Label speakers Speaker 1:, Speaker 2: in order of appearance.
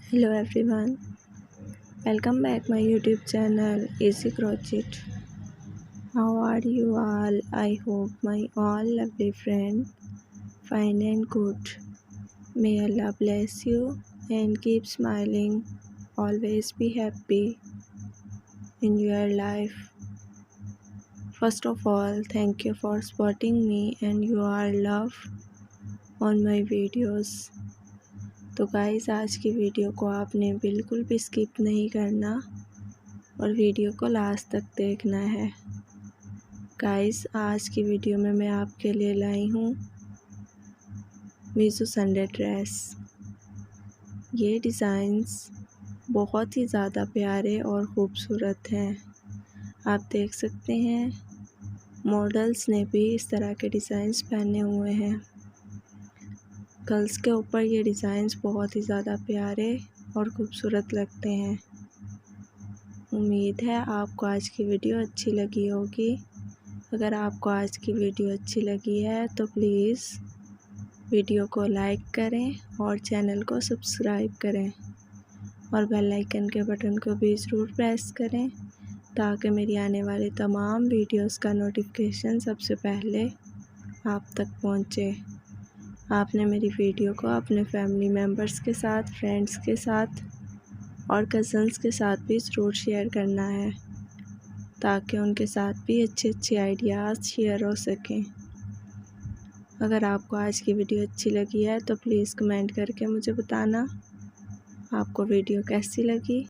Speaker 1: Hello everyone, welcome back my YouTube channel Easy Crochet. How are you all? I hope my all lovely friend fine and good. May Allah bless you and keep smiling. Always be happy in your life. First of all, thank you for supporting me and your love on my videos. तो guys आज की video को आपने बिल्कुल भी skip नहीं करना और वीडियो को लास्ट तक देखना है। गाइस आज की वीडियो में मैं आपके लिए लाई हूँ मीशो संडे ड्रेस। ये डिज़ाइंस बहुत ही ज़्यादा प्यारे और ख़ूबसूरत हैं। आप देख सकते हैं मॉडल्स ने भी इस तरह के डिज़ाइंस पहने हुए हैं। गर्ल्स के ऊपर ये डिज़ाइंस बहुत ही ज़्यादा प्यारे और ख़ूबसूरत लगते हैं। उम्मीद है आपको आज की वीडियो अच्छी लगी होगी। अगर आपको आज की वीडियो अच्छी लगी है तो प्लीज़ वीडियो को लाइक करें और चैनल को सब्सक्राइब करें और बेल आइकन के बटन को भी ज़रूर प्रेस करें ताकि मेरी आने वाली तमाम वीडियोस का नोटिफिकेशन सबसे पहले आप तक पहुंचे। आपने मेरी वीडियो को अपने फैमिली मेम्बर्स के साथ, फ्रेंड्स के साथ और कज़न्स के साथ भी ज़रूर शेयर करना है ताकि उनके साथ भी अच्छे आइडियाज़ शेयर हो सकें। अगर आपको आज की वीडियो अच्छी लगी है तो प्लीज़ कमेंट करके मुझे बताना आपको वीडियो कैसी लगी।